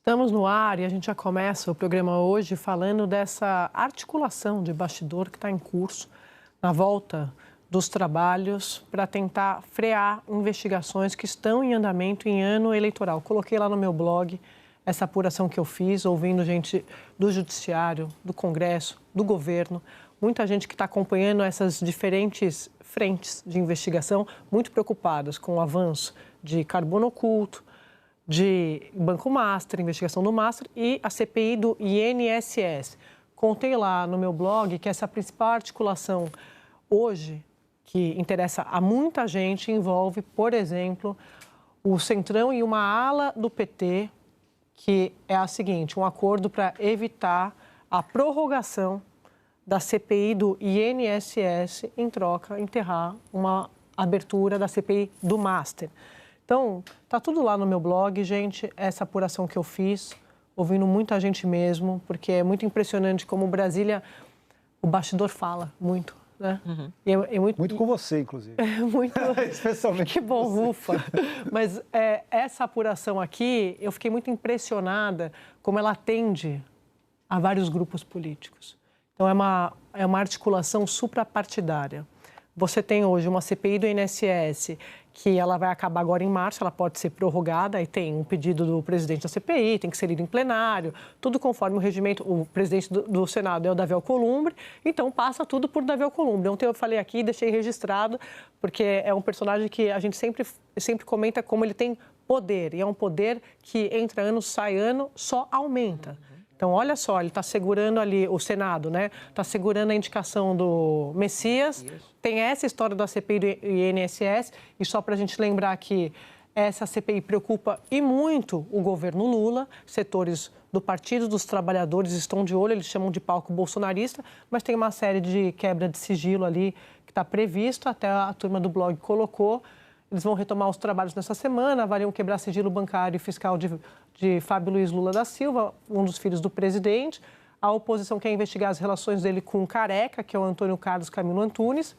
Estamos no ar e a gente já começa o programa hoje falando dessa articulação de bastidor que está em curso na volta dos trabalhos para tentar frear investigações que estão em andamento em ano eleitoral. Coloquei lá no meu blog essa apuração que eu fiz, ouvindo gente do Judiciário, do Congresso, do Governo, muita gente que está acompanhando essas diferentes frentes de investigação, muito preocupadas com o avanço de carbono oculto, de Banco Master, investigação do Master e a CPI do INSS. Contei lá no meu blog que essa principal articulação hoje, que interessa a muita gente, envolve, por exemplo, o Centrão e uma ala do PT, que é a seguinte, um acordo para evitar a prorrogação da CPI do INSS em troca, enterrar uma abertura da CPI do Master. Então, tá tudo lá no meu blog, gente, essa apuração que eu fiz, ouvindo muita gente mesmo, porque é muito impressionante como Brasília, o bastidor fala muito, né? Uhum. É muito com você, inclusive. Muito. Especialmente que bom, você. ufa. Mas essa apuração aqui, eu fiquei muito impressionada como ela atende a vários grupos políticos. Então, é uma articulação suprapartidária. Você tem hoje uma CPI do INSS que ela vai acabar agora em março, ela pode ser prorrogada e tem um pedido do presidente da CPI, tem que ser lido em plenário, tudo conforme o regimento, o presidente do Senado é o Davi Alcolumbre, então passa tudo por Davi Alcolumbre. Ontem eu falei aqui, deixei registrado, porque é um personagem que a gente sempre comenta como ele tem poder, e é um poder que entra ano, sai ano, só aumenta. Então, olha só, ele está segurando ali, o Senado, né? Está segurando a indicação do Messias. Tem essa história da CPI do INSS. E só para a gente lembrar que essa CPI preocupa e muito o governo Lula. Setores do Partido dos Trabalhadores estão de olho, eles chamam de palco bolsonarista. Mas tem uma série de quebra de sigilo ali que está previsto, até a turma do blog colocou. Eles vão retomar os trabalhos nessa semana, avaliam quebrar sigilo bancário e fiscal de Fábio Luiz Lula da Silva, um dos filhos do presidente. A oposição quer investigar as relações dele com o Careca, que é o Antônio Carlos Camilo Antunes.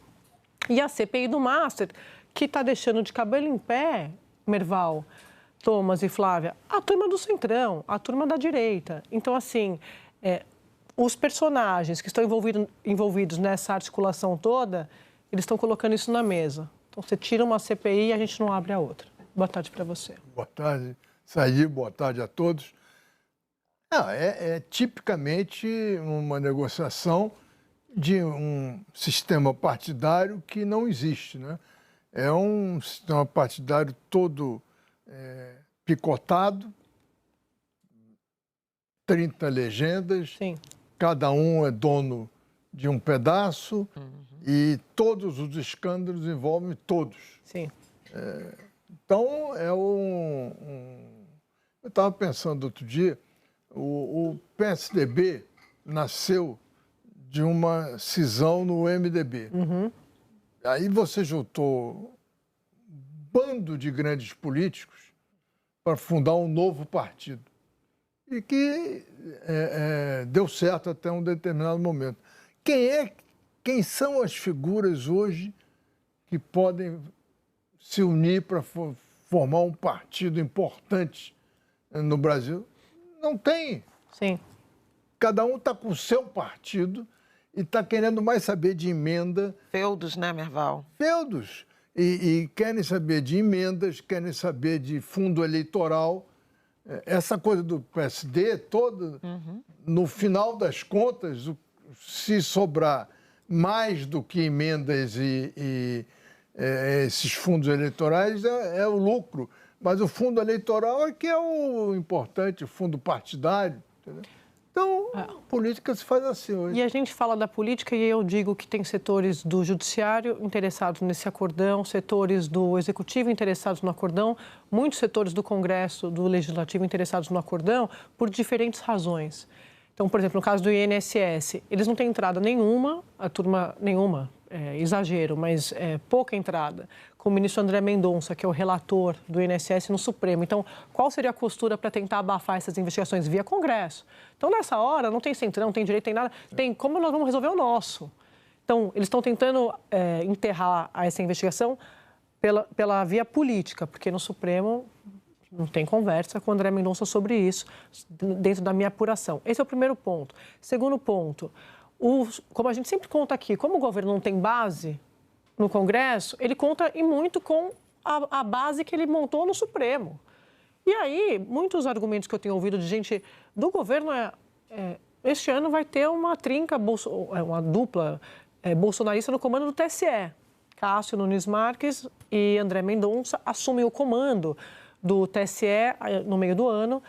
E a CPI do Master, que está deixando de cabelo em pé, Merval, Thomas e Flávia, a turma do Centrão, a turma da direita. Então, assim, os personagens que estão envolvidos nessa articulação toda, eles estão colocando isso na mesa. Então, você tira uma CPI e a gente não abre a outra. Boa tarde para você. Boa tarde, Saí, boa tarde a todos. Não, é tipicamente uma negociação de um sistema partidário que não existe, né? É um sistema partidário todo picotado, 30 legendas, Sim. Cada um é dono de um pedaço. E todos os escândalos envolvem todos. Sim. Então, eu estava pensando outro dia, o PSDB nasceu de uma cisão no MDB. Uhum. Aí você juntou um bando de grandes políticos para fundar um novo partido. E que deu certo até um determinado momento. Quem são as figuras hoje que podem se unir para formar um partido importante no Brasil? Não tem. Sim. Cada um está com o seu partido e está querendo mais saber de emenda. Feudos, né, Merval? Feudos. E querem saber de emendas, querem saber de fundo eleitoral. Essa coisa do PSD toda, no final das contas, se sobrar mais do que emendas e esses fundos eleitorais é o lucro. Mas o fundo eleitoral é que é o importante, o fundo partidário. Entendeu? Então, a política se faz assim hoje. E a gente fala da política e eu digo que tem setores do Judiciário interessados nesse acordão, setores do Executivo interessados no acordão, muitos setores do Congresso, do Legislativo interessados no acordão por diferentes razões. Então, por exemplo, no caso do INSS, eles não têm entrada nenhuma, a turma nenhuma, exagero, mas pouca entrada, com o ministro André Mendonça, que é o relator do INSS no Supremo. Então, qual seria a costura para tentar abafar essas investigações via Congresso? Então, nessa hora, não tem centrão, não tem direito, tem nada, tem como nós vamos resolver o nosso. Então, eles estão tentando enterrar essa investigação pela via política, porque no Supremo Não tem conversa com o André Mendonça sobre isso, dentro da minha apuração. Esse é o primeiro ponto. Segundo ponto, como a gente sempre conta aqui, como o governo não tem base no Congresso, ele conta e muito com a base que ele montou no Supremo. E aí, muitos argumentos que eu tenho ouvido de gente do governo este ano vai ter uma trinca, uma dupla bolsonarista no comando do TSE. Cássio Nunes Marques e André Mendonça assumem o comando do TSE no meio do ano,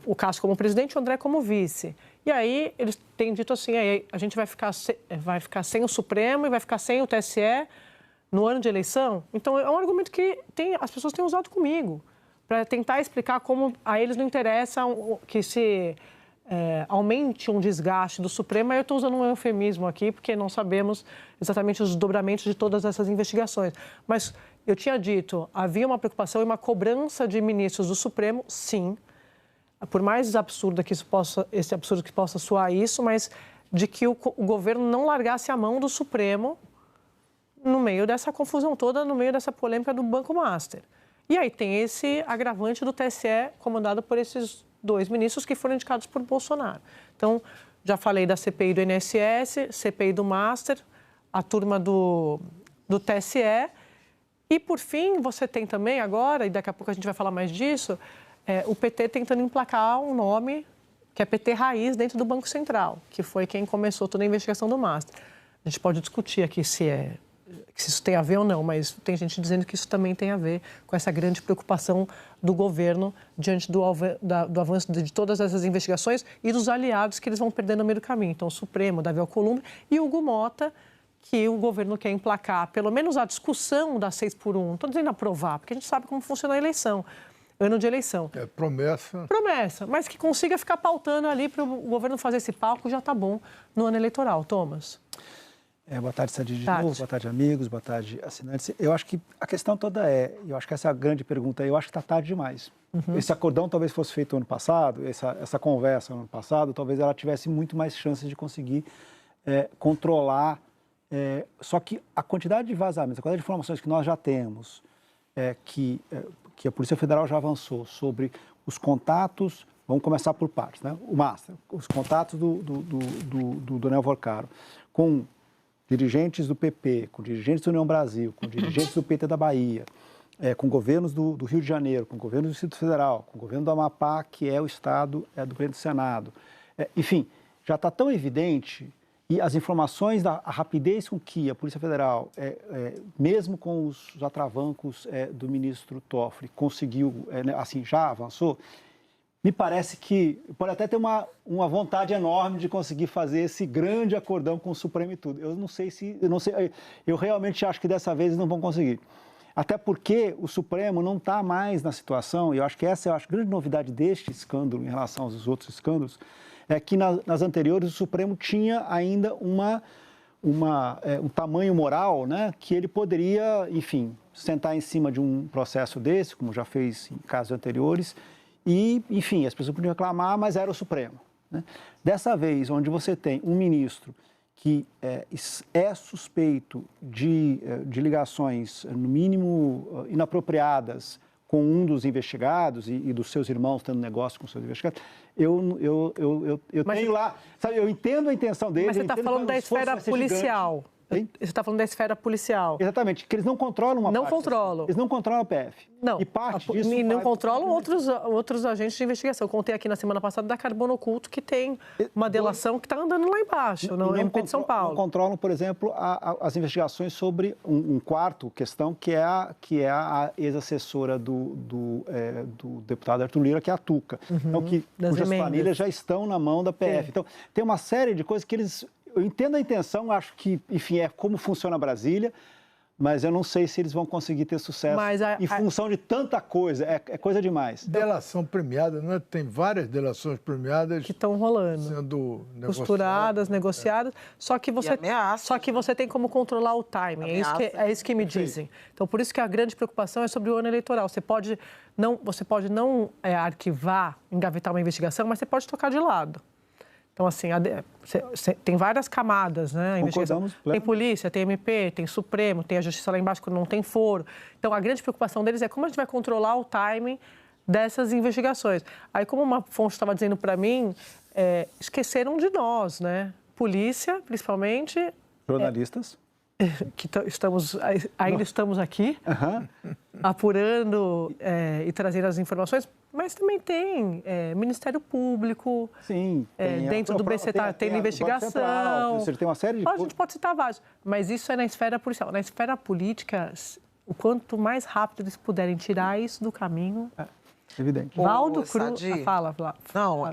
o Cássio como presidente e o André como vice. E aí eles têm dito assim, a gente vai ficar sem o Supremo e vai ficar sem o TSE no ano de eleição. Então é um argumento que as pessoas têm usado comigo, para tentar explicar como a eles não interessa que se aumente um desgaste do Supremo. Aí eu estou usando um eufemismo aqui, porque não sabemos exatamente os desdobramentos de todas essas investigações. Mas eu tinha dito, havia uma preocupação e uma cobrança de ministros do Supremo, sim, por mais absurdo que esse absurdo que possa soar isso, mas de que o governo não largasse a mão do Supremo no meio dessa confusão toda, no meio dessa polêmica do Banco Master. E aí tem esse agravante do TSE comandado por esses 2 ministros que foram indicados por Bolsonaro. Então, já falei da CPI do INSS, CPI do Master, a turma do TSE. E, por fim, você tem também agora, e daqui a pouco a gente vai falar mais disso, o PT tentando emplacar um nome que é PT Raiz dentro do Banco Central, que foi quem começou toda a investigação do Master. A gente pode discutir aqui se isso tem a ver ou não, mas tem gente dizendo que isso também tem a ver com essa grande preocupação do governo diante do avanço de todas essas investigações e dos aliados que eles vão perdendo no meio do caminho. Então, o Supremo, Davi Alcolumbre e Hugo Mota, que o governo quer emplacar, pelo menos a discussão da 6x1. Não estou dizendo aprovar, porque a gente sabe como funciona a eleição, ano de eleição. É promessa. Promessa, mas que consiga ficar pautando ali para o governo fazer esse palco, já está bom no ano eleitoral. Thomas. Boa tarde, Sadi, de novo. Boa tarde, amigos. Boa tarde, assinantes. Eu acho que a questão toda eu acho que essa é a grande pergunta, eu acho que está tarde demais. Esse acordão talvez fosse feito ano passado, essa conversa ano passado, talvez ela tivesse muito mais chances de conseguir controlar. Só que a quantidade de vazamentos, a quantidade de informações que nós já temos, que a Polícia Federal já avançou sobre os contatos, vamos começar por partes, né? O Master, os contatos do Daniel Vorcaro com dirigentes do PP, com dirigentes do União Brasil, com dirigentes do PT da Bahia, com governos do Rio de Janeiro, com governo do Distrito Federal, com o governo do Amapá, que é o estado do presidente do Senado. Enfim, já está tão evidente, e as informações, a rapidez com que a Polícia Federal, mesmo com os atravancos do ministro Toffoli, conseguiu, assim, já avançou, me parece que pode até ter uma vontade enorme de conseguir fazer esse grande acordão com o Supremo e tudo. Eu realmente acho que dessa vez eles não vão conseguir. Até porque o Supremo não está mais na situação, e eu acho que essa é a grande novidade deste escândalo em relação aos outros escândalos, é que nas anteriores o Supremo tinha ainda um tamanho moral, né, que ele poderia, enfim, sentar em cima de um processo desse, como já fez em casos anteriores, e, enfim, as pessoas podiam reclamar, mas era o Supremo, né? Dessa vez, onde você tem um ministro que é suspeito de ligações, no mínimo, inapropriadas com um dos investigados e dos seus irmãos tendo negócio com os seus investigados, eu tenho lá, sabe, eu entendo a intenção dele. Mas você está falando da esfera policial. Você está falando da esfera policial. Exatamente, que eles não controlam uma parte. Não controlam. Eles não controlam a PF. Não. E parte disso... E não controlam outros agentes de investigação. Eu contei aqui na semana passada da Carbono Oculto, que tem uma delação que está andando lá embaixo, no MP de São Paulo. Não controlam, por exemplo, as investigações sobre um quarto questão, que é a ex-assessora do deputado Arthur Lira, que é a Tuca. Então, cujas famílias já estão na mão da PF. Sim. Então, tem uma série de coisas que eles... Eu entendo a intenção, acho que, enfim, é como funciona Brasília, mas eu não sei se eles vão conseguir ter sucesso em função de tanta coisa, é coisa demais. Delação premiada, né? Tem várias delações premiadas que estão rolando, sendo costuradas, negociadas, só que você tem como controlar o timing, é isso que me dizem. Então, por isso que a grande preocupação é sobre o ano eleitoral. Você pode não arquivar, engavetar uma investigação, mas você pode tocar de lado. Então, assim, tem várias camadas, né? Tem polícia, tem MP, tem Supremo, tem a Justiça lá embaixo quando não tem foro. Então, a grande preocupação deles é como a gente vai controlar o timing dessas investigações. Aí, como uma fonte estava dizendo para mim, esqueceram de nós, né? Polícia, principalmente... Jornalistas. Que ainda estamos aqui, apurando e trazendo as informações, mas também tem Ministério Público. Sim. Dentro do BCT tem investigação. Central, tem uma série de A gente pode citar vários, mas isso é na esfera policial. Na esfera política, o quanto mais rápido eles puderem tirar isso do caminho... Evidente. Valdo Cruz, fala. Não,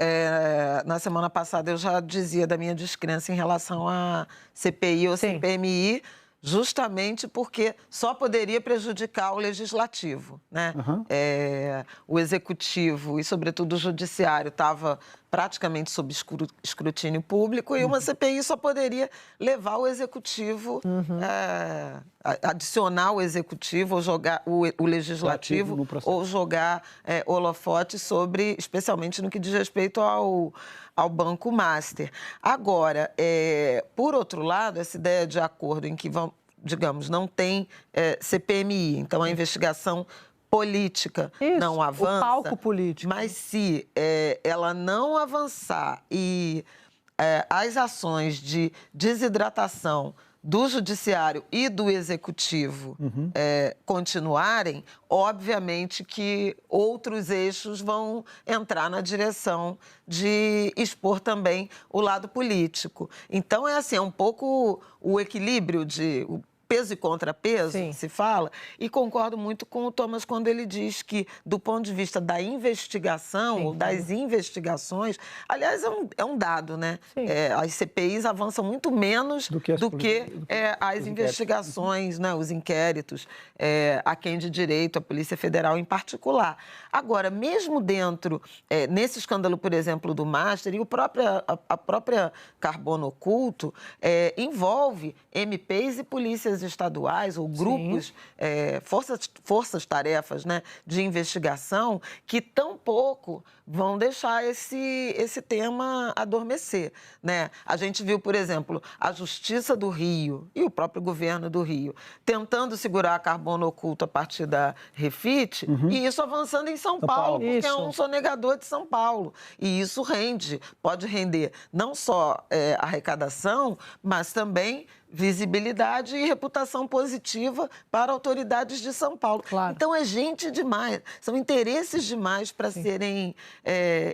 na semana passada eu já dizia da minha descrença em relação à CPI ou CPMI, justamente porque só poderia prejudicar o legislativo, né? O executivo e, sobretudo, o judiciário estava praticamente sob escrutínio público e uma CPI só poderia levar o executivo, adicionar o executivo ou jogar o legislativo ou jogar holofote sobre, especialmente no que diz respeito ao Banco Master. Agora, por outro lado, essa ideia de acordo em que, digamos, não tem CPMI, então a investigação política não avança. O palco político. Mas se ela não avançar e as ações de desidratação do judiciário e do executivo continuarem, obviamente que outros eixos vão entrar na direção de expor também o lado político. Então, é um pouco o equilíbrio de... peso e contrapeso, se fala, e concordo muito com o Thomas quando ele diz que, do ponto de vista da investigação, ou das investigações, aliás, é um dado, né? As CPIs avançam muito menos do que as investigações, né? Os inquéritos, a quem de direito, a Polícia Federal em particular. Agora, mesmo dentro, nesse escândalo, por exemplo, do Master, e a própria Carbono Oculto, envolve MPs e polícias estaduais ou grupos, forças-tarefas, né, de investigação que tampouco vão deixar esse tema adormecer, né? A gente viu, por exemplo, a Justiça do Rio e o próprio governo do Rio tentando segurar a Carbono Oculto a partir da Refit e isso avançando em São Paulo, porque é um sonegador de São Paulo. E isso pode render não só arrecadação, mas também visibilidade e reputação positiva para autoridades de São Paulo. Claro. Então, é gente demais, são interesses demais para serem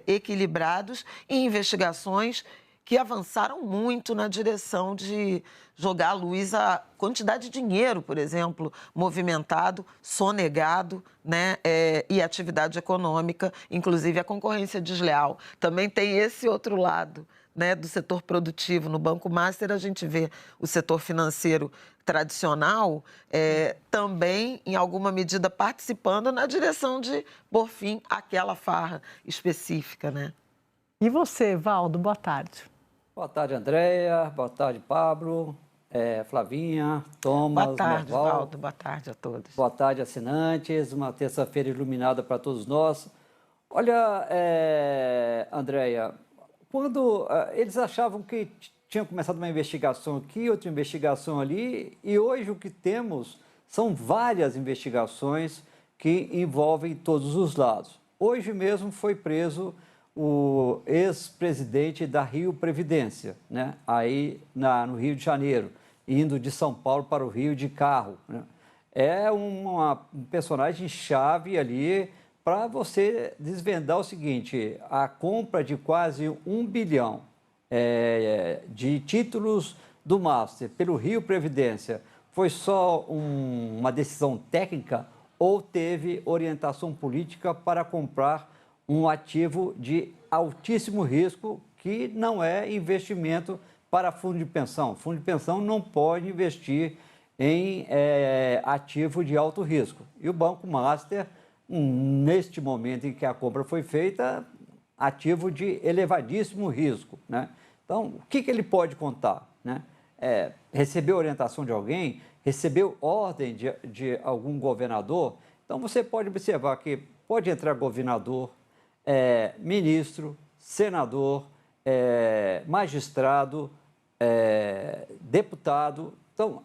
equilibrados em investigações que avançaram muito na direção de jogar à luz a quantidade de dinheiro, por exemplo, movimentado, sonegado, né, e atividade econômica, inclusive a concorrência desleal. Também tem esse outro lado, né, do setor produtivo. No Banco Master, a gente vê o setor financeiro tradicional também, em alguma medida, participando na direção de pôr fim àquela farra específica, né? E você, Valdo, boa tarde. Boa tarde, Andréia. Boa tarde, Pablo, Flavinha, Thomas, Boa tarde, Merval. Valdo. Boa tarde a todos. Boa tarde, assinantes. Uma terça-feira iluminada para todos nós. Olha, Andréia, quando eles achavam que tinham começado uma investigação aqui, outra investigação ali, e hoje o que temos são várias investigações que envolvem todos os lados. Hoje mesmo foi preso o ex-presidente da Rio Previdência, né? Aí no Rio de Janeiro, indo de São Paulo para o Rio de carro, né? É um personagem chave ali para você desvendar o seguinte: a compra de quase 1 bilhão de títulos do Master pelo Rio Previdência foi só uma decisão técnica ou teve orientação política para comprar um ativo de altíssimo risco que não é investimento para fundo de pensão? Fundo de pensão não pode investir em ativo de alto risco. E o Banco Master, neste momento em que a compra foi feita, ativo de elevadíssimo risco, né? Então, o que ele pode contar, né? Recebeu orientação de alguém? Recebeu ordem de algum governador? Então, você pode observar que pode entrar governador, ministro, senador, magistrado, deputado. Então,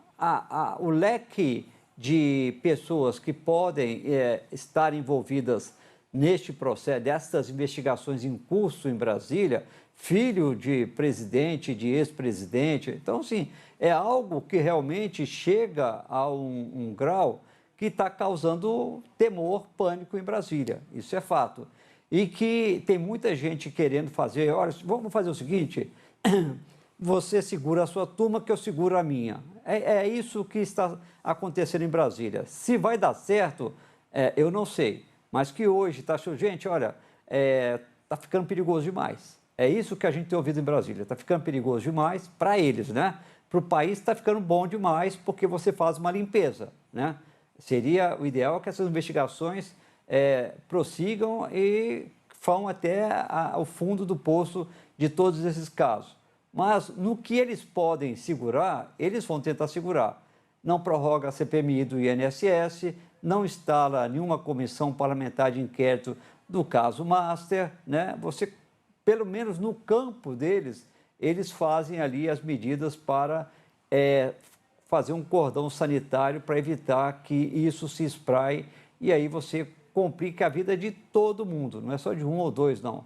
o leque de pessoas que podem estar envolvidas neste processo, dessas investigações em curso em Brasília, filho de presidente, de ex-presidente. Então, assim, é algo que realmente chega a um grau que está causando temor, pânico em Brasília. Isso é fato. E que tem muita gente querendo fazer, olha, vamos fazer o seguinte, você segura a sua turma que eu seguro a minha. É isso que está acontecendo em Brasília. Se vai dar certo, eu não sei. Mas que hoje está achando, gente, olha, está ficando perigoso demais. É isso que a gente tem ouvido em Brasília. Está ficando perigoso demais para eles, né? Para o país está ficando bom demais porque você faz uma limpeza, né? Seria o ideal que essas investigações prossigam e vão até o fundo do poço de todos esses casos. Mas no que eles podem segurar, eles vão tentar segurar. Não prorroga a CPMI do INSS, não instala nenhuma comissão parlamentar de inquérito do caso Master, né? Você, pelo menos no campo deles, eles fazem ali as medidas para fazer um cordão sanitário para evitar que isso se espraie e aí você complica a vida de todo mundo, não é só de um ou dois, não.